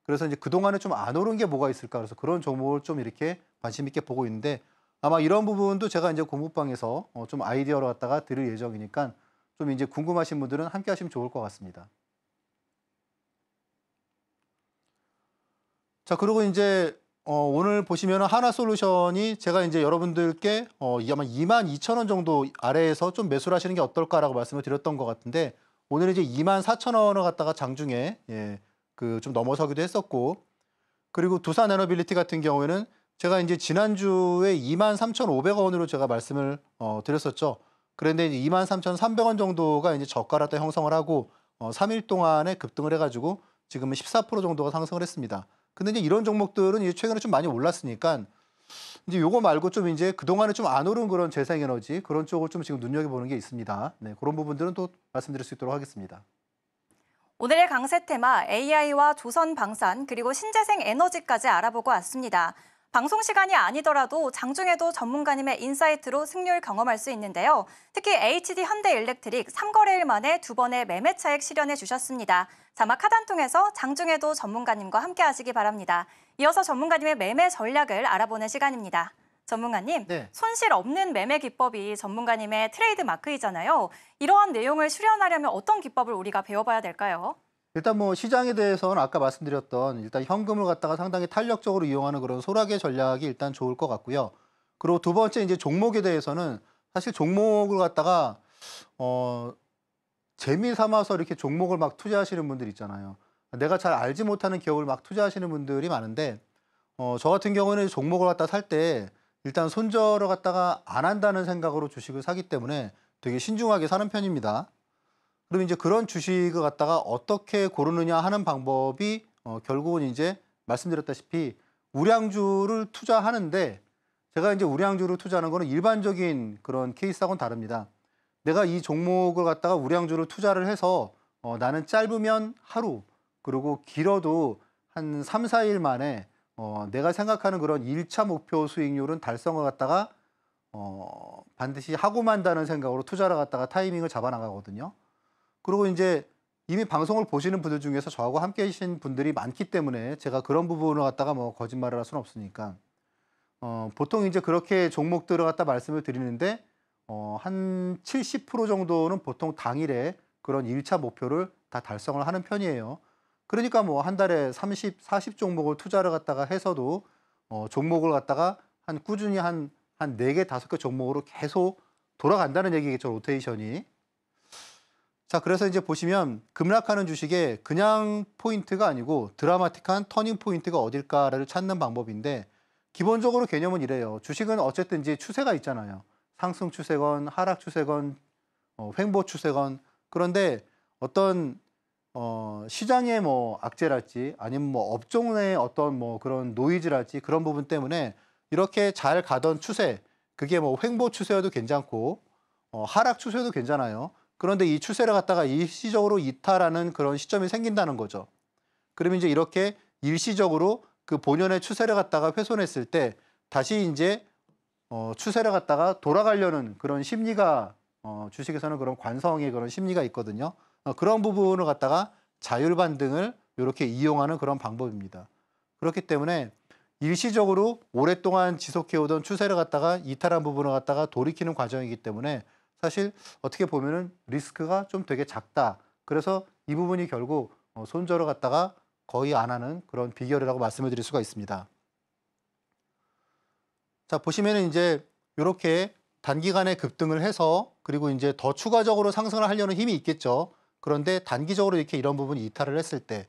그래서 이제 그동안에 좀 안 오른 게 뭐가 있을까. 그래서 그런 종목을 좀 이렇게 관심 있게 보고 있는데 아마 이런 부분도 제가 이제 공부방에서 좀 아이디어로 갖다가 드릴 예정이니까 좀 이제 궁금하신 분들은 함께 하시면 좋을 것 같습니다. 자, 그리고 이제 오늘 보시면 하나솔루션이 제가 이제 여러분들께 아마 22,000원 정도 아래에서 좀 매수를 하시는 게 어떨까라고 말씀을 드렸던 것 같은데 오늘 이제 24,000원을 갖다가 장중에 그 좀 넘어서기도 했었고 그리고 두산 에너빌리티 같은 경우에는 제가 이제 지난주에 23,500원으로 제가 말씀을 드렸었죠. 그런데 이제 23,300원 정도가 이제 저가를 또 형성을 하고 3일 동안에 급등을 해가지고 지금은 14% 정도가 상승을 했습니다. 근데 이제 이런 종목들은 이제 최근에 좀 많이 올랐으니까 이제 요거 말고 좀 이제 그동안에 좀 안 오른 그런 재생에너지 그런 쪽을 좀 지금 눈여겨보는 게 있습니다. 네, 그런 부분들은 또 말씀드릴 수 있도록 하겠습니다. 오늘의 강세 테마 AI와 조선방산 그리고 신재생 에너지까지 알아보고 왔습니다. 방송 시간이 아니더라도 장중에도 전문가님의 인사이트로 승률 경험할 수 있는데요. 특히 HD 현대일렉트릭 3거래일 만에 2번의 매매 차익 실현해 주셨습니다. 자막 하단 통해서 장중에도 전문가님과 함께 하시기 바랍니다. 이어서 전문가님의 매매 전략을 알아보는 시간입니다. 전문가님, 네. 손실 없는 매매 기법이 전문가님의 트레이드 마크이잖아요. 이러한 내용을 수련하려면 어떤 기법을 우리가 배워봐야 될까요? 일단 뭐 시장에 대해서는 아까 말씀드렸던 일단 현금을 갖다가 상당히 탄력적으로 이용하는 그런 소락의 전략이 일단 좋을 것 같고요. 그리고 두 번째 이제 종목에 대해서는 사실 종목을 갖다가 재미 삼아서 이렇게 종목을 막 투자하시는 분들 있잖아요. 내가 잘 알지 못하는 기업을 막 투자하시는 분들이 많은데 저 같은 경우는 종목을 갖다 살 때 일단 손절을 갖다가 안 한다는 생각으로 주식을 사기 때문에 되게 신중하게 사는 편입니다. 그럼 이제 그런 주식을 갖다가 어떻게 고르느냐 하는 방법이 결국은 이제 말씀드렸다시피 우량주를 투자하는데 제가 이제 우량주를 투자하는 거는 일반적인 그런 케이스하고는 다릅니다. 내가 이 종목을 갖다가 우량주를 투자를 해서 나는 짧으면 하루 그리고 길어도 한 3, 4일 만에 내가 생각하는 그런 1차 목표 수익률은 달성을 갖다가 반드시 하고 만다는 생각으로 투자를 갖다가 타이밍을 잡아 나가거든요. 그리고 이제 이미 방송을 보시는 분들 중에서 저하고 함께 하신 분들이 많기 때문에 제가 그런 부분을 갖다가 뭐 거짓말을 할 수는 없으니까 보통 이제 그렇게 종목들을 갖다 말씀을 드리는데 한 70% 정도는 보통 당일에 그런 1차 목표를 다 달성을 하는 편이에요. 그러니까 뭐 한 달에 30, 40 종목을 투자를 갖다가 해서도 종목을 갖다가 한 꾸준히 한 4개, 5개 종목으로 계속 돌아간다는 얘기겠죠, 로테이션이. 자, 그래서 이제 보시면 급락하는 주식에 그냥 포인트가 아니고 드라마틱한 터닝 포인트가 어딜까를 찾는 방법인데 기본적으로 개념은 이래요. 주식은 어쨌든 이제 추세가 있잖아요. 상승 추세건 하락 추세건 횡보 추세건. 그런데 어떤 시장의 뭐 악재랄지 아니면 뭐 업종의 어떤 뭐 그런 노이즈랄지 그런 부분 때문에 이렇게 잘 가던 추세, 그게 뭐 횡보 추세여도 괜찮고 하락 추세여도 괜찮아요. 그런데 이 추세를 갖다가 일시적으로 이탈하는 그런 시점이 생긴다는 거죠. 그러면 이제 이렇게 일시적으로 그 본연의 추세를 갖다가 훼손했을 때 다시 이제 추세를 갖다가 돌아가려는 그런 심리가 주식에서는 그런 관성의 그런 심리가 있거든요. 그런 부분을 갖다가 자율 반등을 이렇게 이용하는 그런 방법입니다. 그렇기 때문에 일시적으로 오랫동안 지속해오던 추세를 갖다가 이탈한 부분을 갖다가 돌이키는 과정이기 때문에 사실 어떻게 보면은 리스크가 좀 되게 작다. 그래서 이 부분이 결국 손절을 갖다가 거의 안 하는 그런 비결이라고 말씀을 드릴 수가 있습니다. 자, 보시면은 이제 이렇게 단기간에 급등을 해서 그리고 이제 더 추가적으로 상승을 하려는 힘이 있겠죠. 그런데 단기적으로 이렇게 이런 부분이 이탈을 했을 때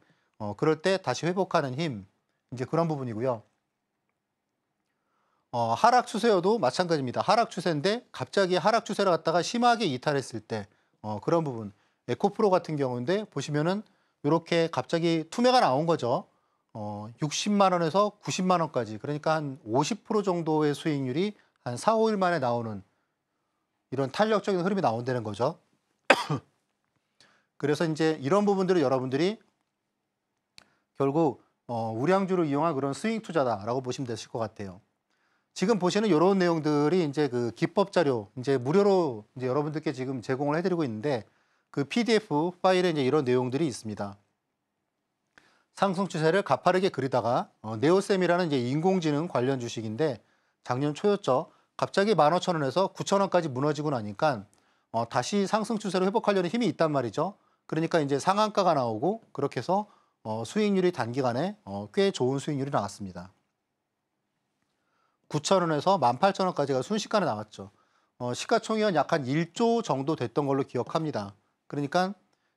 그럴 때 다시 회복하는 힘, 이제 그런 부분이고요. 하락 추세여도 마찬가지입니다. 하락 추세인데 갑자기 하락 추세를 갖다가 심하게 이탈했을 때 그런 부분. 에코프로 같은 경우인데 보시면은 이렇게 갑자기 투매가 나온 거죠. 60만 원에서 90만 원까지. 그러니까 한 50% 정도의 수익률이 한 4, 5일 만에 나오는 이런 탄력적인 흐름이 나온다는 거죠. 그래서 이제 이런 부분들을 여러분들이 결국 우량주를 이용한 그런 스윙 투자다라고 보시면 되실 것 같아요. 지금 보시는 이런 내용들이 이제 그 기법 자료 이제 무료로 이제 여러분들께 지금 제공을 해드리고 있는데 그 PDF 파일에 이제 이런 내용들이 있습니다. 상승 추세를 가파르게 그리다가 네오셈이라는 이제 인공지능 관련 주식인데 작년 초였죠. 갑자기 15,000원에서 9,000원까지 무너지고 나니까 다시 상승 추세를 회복하려는 힘이 있단 말이죠. 그러니까 이제 상한가가 나오고 그렇게 해서 수익률이 단기간에 꽤 좋은 수익률이 나왔습니다. 9,000원에서 18,000원까지가 순식간에 나왔죠. 시가총액은 약 한 1조 정도 됐던 걸로 기억합니다. 그러니까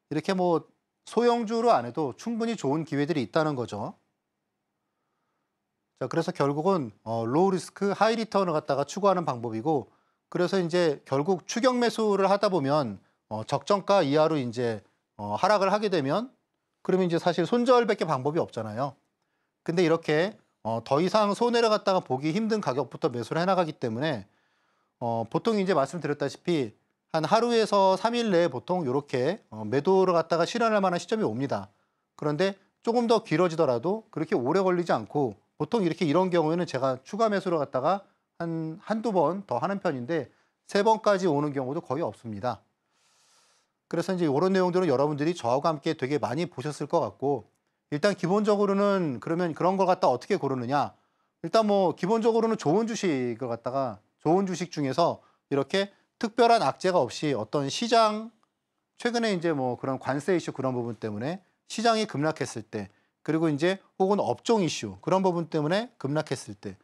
이렇게 뭐 소형주로 안 해도 충분히 좋은 기회들이 있다는 거죠. 자, 그래서 결국은 로우 리스크 하이 리턴을 갖다가 추구하는 방법이고, 그래서 이제 결국 추격 매수를 하다 보면 적정가 이하로 이제 하락을 하게 되면, 그러면 이제 사실 손절밖에 방법이 없잖아요. 근데 이렇게 더 이상 손해를 갖다가 보기 힘든 가격부터 매수를 해나가기 때문에 보통 이제 말씀드렸다시피 한 하루에서 3일 내에 보통 이렇게 매도를 갖다가 실현할 만한 시점이 옵니다. 그런데 조금 더 길어지더라도 그렇게 오래 걸리지 않고, 보통 이렇게 이런 경우에는 제가 추가 매수를 갖다가 한두 번 더 하는 편인데 3번까지 오는 경우도 거의 없습니다. 그래서 이제 이런 내용들은 여러분들이 저하고 함께 되게 많이 보셨을 것 같고, 일단 기본적으로는 그러면 그런 걸 갖다 어떻게 고르느냐. 일단 뭐 기본적으로는 좋은 주식을 갖다가, 좋은 주식 중에서 이렇게 특별한 악재가 없이 어떤 시장, 최근에 이제 뭐 그런 관세 이슈 그런 부분 때문에 시장이 급락했을 때, 그리고 이제 혹은 업종 이슈 그런 부분 때문에 급락했을 때,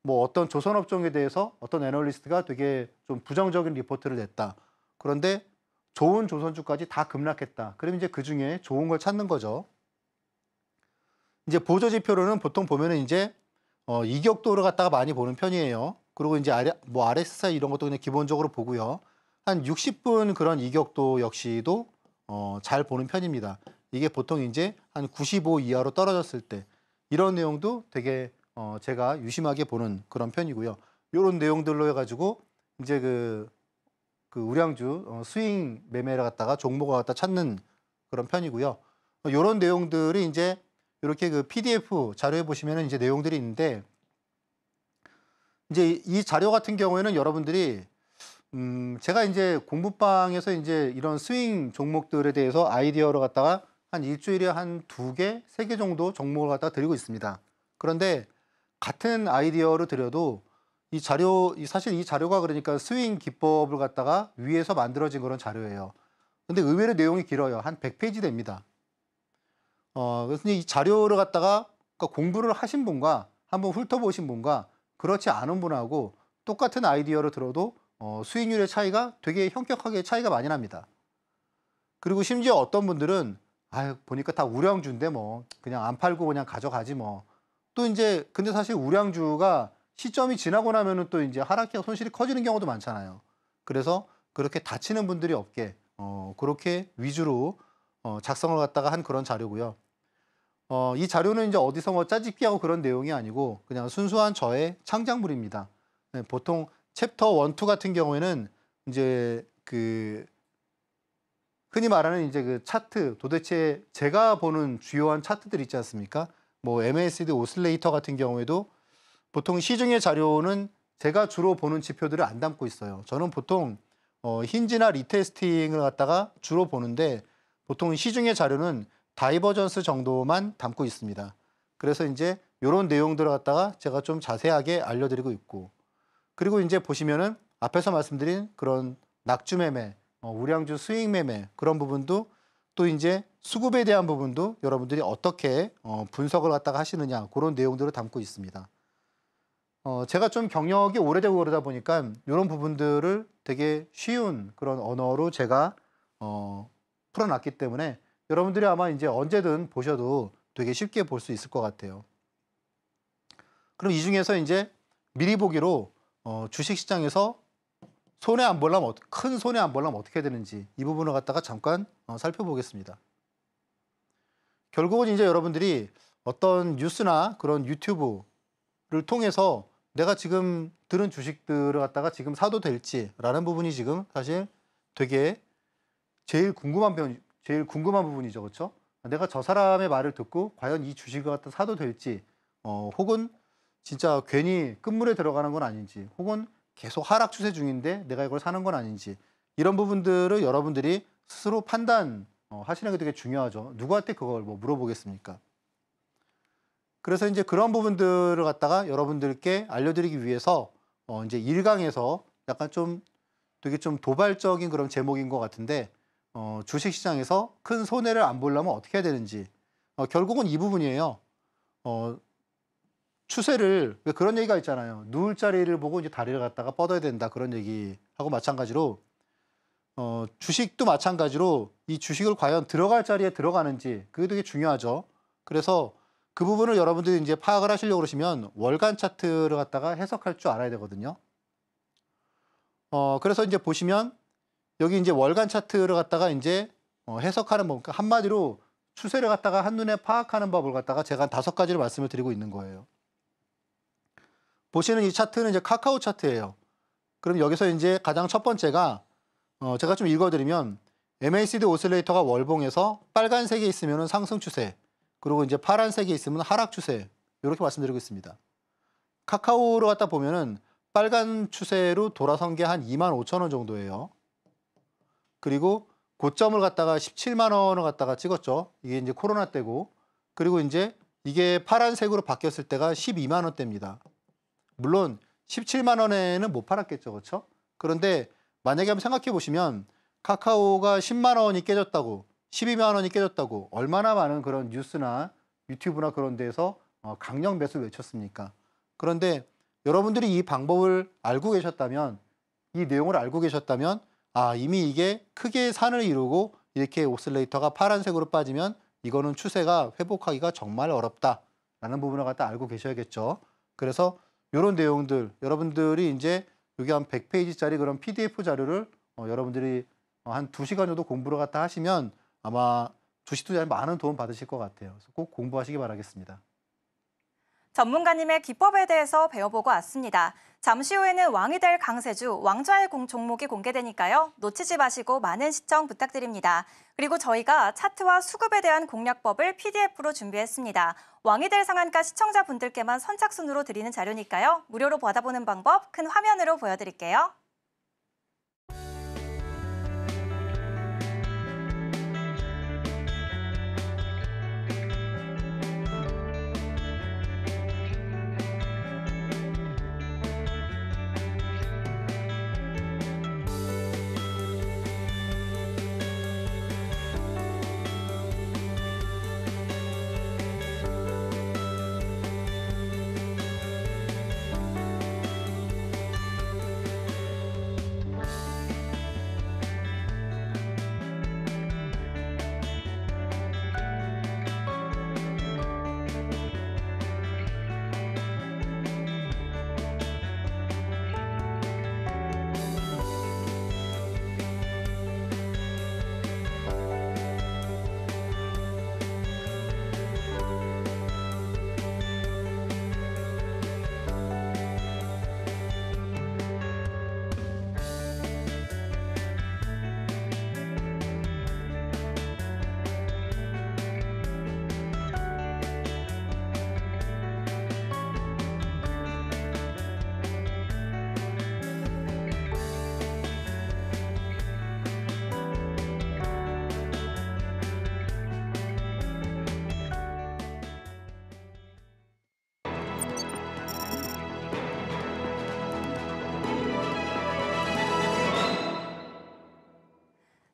뭐 어떤 조선업종에 대해서 어떤 애널리스트가 되게 좀 부정적인 리포트를 냈다. 그런데 좋은 조선주까지 다 급락했다. 그러면 이제 그 중에 좋은 걸 찾는 거죠. 이제 보조 지표로는 보통 보면은 이제 이격도를 갖다가 많이 보는 편이에요. 그리고 이제 RSI 이런 것도 그냥 기본적으로 보고요. 한 60분 그런 이격도 역시도 잘 보는 편입니다. 이게 보통 이제 한 95 이하로 떨어졌을 때, 이런 내용도 되게 제가 유심하게 보는 그런 편이고요. 이런 내용들로 해가지고 이제 그 우량주 스윙 매매를 갖다가 종목을 갖다 찾는 그런 편이고요. 이런 내용들이 이제 이렇게 그 PDF 자료에 보시면은 이제 내용들이 있는데, 이제 이 자료 같은 경우에는 여러분들이 제가 이제 공부방에서 이제 이런 스윙 종목들에 대해서 아이디어를 갖다가 한 일주일에 한 2개, 3개 정도 종목을 갖다가 드리고 있습니다. 그런데 같은 아이디어를 드려도 사실 이 자료가 그러니까 스윙 기법을 갖다가 위에서 만들어진 그런 자료예요. 근데 의외로 내용이 길어요. 한 100페이지 됩니다. 그래서 이 자료를 갖다가 그러니까 공부를 하신 분과 한번 훑어보신 분과 그렇지 않은 분하고 똑같은 아이디어를 들어도 수익률의 차이가 되게 현격하게 차이가 많이 납니다. 그리고 심지어 어떤 분들은 보니까 다 우량주인데 뭐 그냥 안 팔고 그냥 가져가지 뭐. 또 이제 근데 사실 우량주가 시점이 지나고 나면은 또 이제 하락해 손실이 커지는 경우도 많잖아요. 그래서 그렇게 다치는 분들이 없게 그렇게 위주로 작성을 갖다가 한 그런 자료고요. 이 자료는 이제 어디서 뭐 짜집기하고 그런 내용이 아니고 그냥 순수한 저의 창작물입니다. 네, 보통 챕터 1, 2 같은 경우에는 이제 그 흔히 말하는 이제 그 차트, 도대체 제가 보는 주요한 차트들 있지 않습니까? 뭐 MACD 오슬레이터 같은 경우에도 보통 시중의 자료는 제가 주로 보는 지표들을 안 담고 있어요. 저는 보통 힌지나 리테스팅을 갖다가 주로 보는데, 보통 시중의 자료는 다이버전스 정도만 담고 있습니다. 그래서 이제 이런 내용들을 갖다가 제가 좀 자세하게 알려드리고 있고, 그리고 이제 보시면은 앞에서 말씀드린 그런 낙주 매매, 우량주 스윙 매매 그런 부분도, 또 이제 수급에 대한 부분도 여러분들이 어떻게 분석을 갖다가 하시느냐 그런 내용들을 담고 있습니다. 제가 좀 경력이 오래되고 그러다 보니까 이런 부분들을 되게 쉬운 그런 언어로 제가 풀어놨기 때문에 여러분들이 아마 이제 언제든 보셔도 되게 쉽게 볼 수 있을 것 같아요. 그럼 이 중에서 이제 미리 보기로 주식시장에서 손해 안 보려면 큰 손해 안 보려면 어떻게 되는지 이 부분을 갖다가 잠깐 살펴보겠습니다. 결국은 이제 여러분들이 어떤 뉴스나 그런 유튜브를 통해서 내가 지금 들은 주식들을 갖다가 지금 사도 될지라는 부분이 지금 사실 되게 제일 궁금한 부분이죠, 그렇죠? 내가 저 사람의 말을 듣고 과연 이 주식을 갖다 사도 될지, 혹은 진짜 괜히 끝물에 들어가는 건 아닌지, 혹은 계속 하락 추세 중인데 내가 이걸 사는 건 아닌지, 이런 부분들을 여러분들이 스스로 판단 하시는 게 되게 중요하죠. 누구한테 그걸 뭐 물어보겠습니까? 그래서 이제 그런 부분들을 갖다가 여러분들께 알려드리기 위해서 이제 1강에서 약간 좀 되게 좀 도발적인 그런 제목인 것 같은데, 주식시장에서 큰 손해를 안 보려면 어떻게 해야 되는지, 결국은 이 부분이에요. 추세를 왜 그런 얘기가 있잖아요. 누울 자리를 보고 이제 다리를 갖다가 뻗어야 된다 그런 얘기하고 마찬가지로 주식도 마찬가지로 이 주식을 과연 들어갈 자리에 들어가는지 그게 되게 중요하죠. 그래서 그 부분을 여러분들이 이제 파악을 하시려고 그러시면 월간 차트를 갖다가 해석할 줄 알아야 되거든요. 그래서 이제 보시면 여기 이제 월간 차트를 갖다가 이제 해석하는 법, 그러니까 한마디로 추세를 갖다가 한눈에 파악하는 법을 갖다가 제가 한 5가지를 말씀을 드리고 있는 거예요. 보시는 이 차트는 이제 카카오 차트예요. 그럼 여기서 이제 가장 첫 번째가 제가 좀 읽어드리면 MACD 오실레이터가 월봉에서 빨간색에 있으면 상승 추세, 그리고 이제 파란색에 있으면 하락 추세, 이렇게 말씀드리고 있습니다. 카카오로 갖다 보면은 빨간 추세로 돌아선 게 한 25,000원 정도예요. 그리고 고점을 갖다가 17만 원을 갖다가 찍었죠. 이게 이제 코로나 때고, 그리고 이제 이게 파란색으로 바뀌었을 때가 12만 원대입니다. 물론 17만 원에는 못 팔았겠죠, 그렇죠? 그런데 만약에 한번 생각해 보시면 카카오가 10만 원이 깨졌다고, 12만 원이 깨졌다고 얼마나 많은 그런 뉴스나 유튜브나 그런 데에서 강력 매수를 외쳤습니까? 그런데 여러분들이 이 방법을 알고 계셨다면, 이 내용을 알고 계셨다면 이미 이게 크게 산을 이루고 이렇게 오실레이터가 파란색으로 빠지면 이거는 추세가 회복하기가 정말 어렵다라는 부분을 갖다 알고 계셔야겠죠. 그래서 이런 내용들 여러분들이 이제 여기 한 100페이지짜리 그런 PDF 자료를 여러분들이 한 2시간 정도 공부를 갖다 하시면 아마 주식 투자에 많은 도움 받으실 것 같아요. 그래서 꼭 공부하시기 바라겠습니다. 전문가님의 기법에 대해서 배워보고 왔습니다. 잠시 후에는 왕이 될 강세주, 왕좌의 종목이 공개되니까요. 놓치지 마시고 많은 시청 부탁드립니다. 그리고 저희가 차트와 수급에 대한 공략법을 PDF로 준비했습니다. 왕이 될 상한가 시청자분들께만 선착순으로 드리는 자료니까요. 무료로 받아보는 방법 큰 화면으로 보여드릴게요.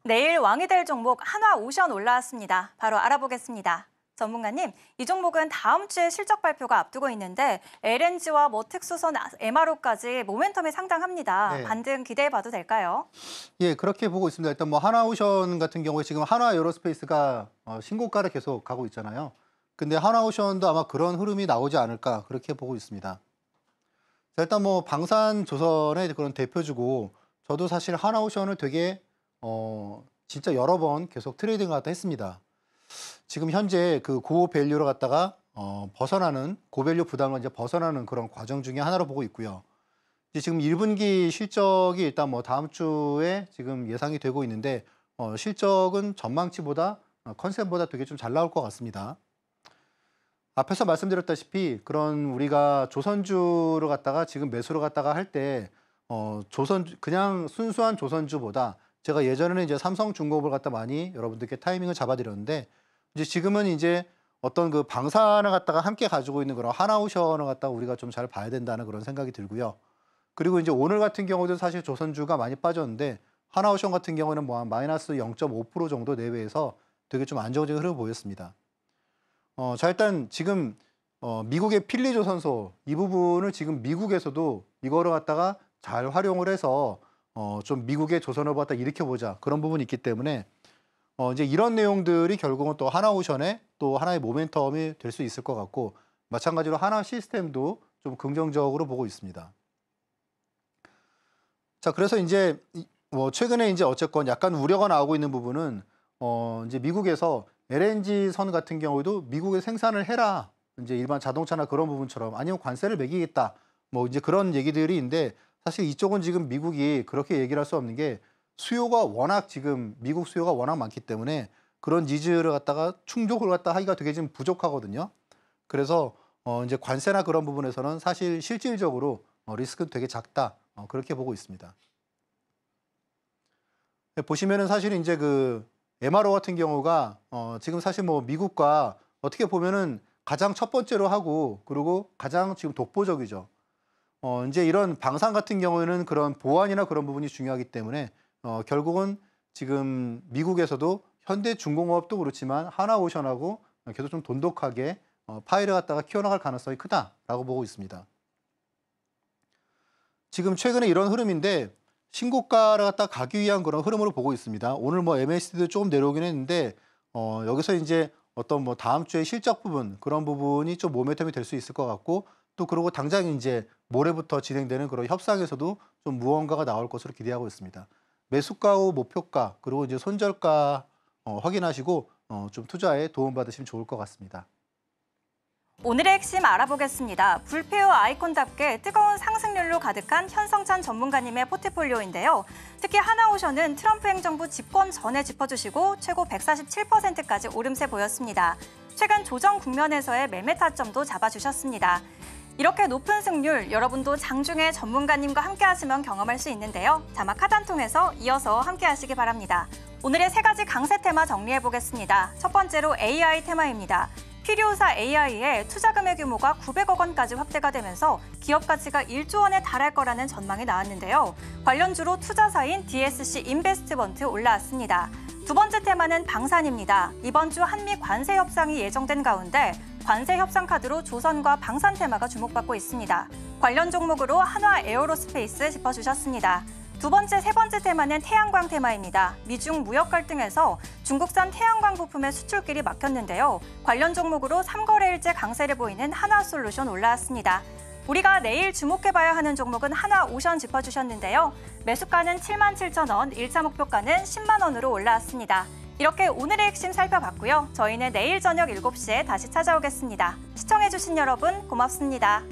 내일 왕이 될 종목 한화오션 올라왔습니다. 바로 알아보겠습니다. 전문가님, 이 종목은 다음 주에 실적 발표가 앞두고 있는데 LNG와 특수선, MRO까지 모멘텀이 상당합니다. 네. 반등 기대해봐도 될까요? 예, 그렇게 보고 있습니다. 일단 뭐 하나오션 같은 경우에 지금 한화에어로스페이스가 신고가를 계속 가고 있잖아요. 근데 하나오션도 아마 그런 흐름이 나오지 않을까 그렇게 보고 있습니다. 자, 일단 뭐 방산조선의 그런 대표주고 저도 사실 하나오션을 되게 진짜 여러 번 계속 트레이딩을 갖다 했습니다. 지금 현재 그 고밸류를 갖다가 벗어나는 고밸류 부담을 이제 벗어나는 그런 과정 중에 하나로 보고 있고요. 이제 지금 1분기 실적이 일단 뭐 다음 주에 지금 예상이 되고 있는데 실적은 전망치보다 컨셉보다 되게 좀 잘 나올 것 같습니다. 앞에서 말씀드렸다시피 그런 우리가 조선주를 갖다가 지금 매수를 갖다가 할 때 조선주 그냥 순수한 조선주보다 제가 예전에는 이제 삼성중공업을 갖다 많이 여러분들께 타이밍을 잡아드렸는데 이제 지금은 이제 어떤 그 방산을 갖다가 함께 가지고 있는 그런 하나오션을 갖다가 우리가 좀 잘 봐야 된다는 그런 생각이 들고요. 그리고 이제 오늘 같은 경우도 사실 조선주가 많이 빠졌는데 하나오션 같은 경우는 뭐 한 마이너스 0.5% 정도 내외에서 되게 좀 안정적인 흐름을 보였습니다. 자, 일단 지금 미국의 필리조선소 이 부분을 지금 미국에서도 이거를 갖다가 잘 활용을 해서 좀 미국의 조선업을 갖다 일으켜보자 그런 부분이 있기 때문에 이제 이런 내용들이 결국은 또 하나오션의 또 하나의 모멘텀이 될 수 있을 것 같고 마찬가지로 하나 시스템도 좀 긍정적으로 보고 있습니다. 자, 그래서 이제 최근에 이제 어쨌건 약간 우려가 나오고 있는 부분은 이제 미국에서 LNG 선 같은 경우에도 미국에 생산을 해라. 이제 일반 자동차나 그런 부분처럼 아니면 관세를 매기겠다. 뭐 이제 그런 얘기들이 있는데 사실 이쪽은 지금 미국이 그렇게 얘기를 할 수 없는 게 수요가 워낙 지금 미국 수요가 워낙 많기 때문에 그런 니즈를 갖다가 충족을 갖다 하기가 되게 좀 부족하거든요. 그래서 이제 관세나 그런 부분에서는 사실 실질적으로 리스크는 되게 작다. 그렇게 보고 있습니다. 보시면은 사실 이제 그 MRO 같은 경우가 지금 사실 뭐 미국과 어떻게 보면은 가장 첫 번째로 하고 그리고 가장 지금 독보적이죠. 이제 이런 방산 같은 경우에는 그런 보안이나 그런 부분이 중요하기 때문에 결국은 지금 미국에서도 현대중공업도 그렇지만 하나오션하고 계속 좀 돈독하게 파이를 갖다가 키워나갈 가능성이 크다라고 보고 있습니다. 지금 최근에 이런 흐름인데 신고가를 갖다 가기 위한 그런 흐름으로 보고 있습니다. 오늘 뭐 MACD도 조금 내려오긴 했는데 여기서 이제 어떤 뭐 다음 주에 실적 부분 그런 부분이 좀 모멘텀이 될 수 있을 것 같고 또 그리고 당장 이제 모레부터 진행되는 그런 협상에서도 좀 무언가가 나올 것으로 기대하고 있습니다. 매수가 후 목표가 그리고 이제 손절가 확인하시고 좀 투자에 도움받으시면 좋을 것 같습니다. 오늘의 핵심 알아보겠습니다. 불페어 아이콘답게 뜨거운 상승률로 가득한 현성찬 전문가님의 포트폴리오인데요. 특히 하나오션은 트럼프 행정부 집권 전에 짚어주시고 최고 147%까지 오름세 보였습니다. 최근 조정 국면에서의 매매 타점도 잡아주셨습니다. 이렇게 높은 승률 여러분도 장중에 전문가님과 함께 하시면 경험할 수 있는데요. 자막 하단 통해서 이어서 함께 하시기 바랍니다. 오늘의 세 가지 강세 테마 정리해보겠습니다. 첫 번째로 AI 테마입니다. 필요사 AI의 투자 금액 규모가 900억 원까지 확대가 되면서 기업 가치가 1조 원에 달할 거라는 전망이 나왔는데요. 관련주로 투자사인 DSC 인베스트먼트 올라왔습니다. 두 번째 테마는 방산입니다. 이번 주 한미 관세 협상이 예정된 가운데 관세 협상 카드로 조선과 방산 테마가 주목받고 있습니다. 관련 종목으로 한화 에어로스페이스 짚어주셨습니다. 두 번째, 세 번째 테마는 태양광 테마입니다. 미중 무역 갈등에서 중국산 태양광 부품의 수출길이 막혔는데요. 관련 종목으로 3거래일째 강세를 보이는 하나솔루션 올라왔습니다. 우리가 내일 주목해봐야 하는 종목은 하나오션 짚어주셨는데요. 매수가는 77,000원, 1차 목표가는 10만 원으로 올라왔습니다. 이렇게 오늘의 핵심 살펴봤고요. 저희는 내일 저녁 7시에 다시 찾아오겠습니다. 시청해주신 여러분 고맙습니다.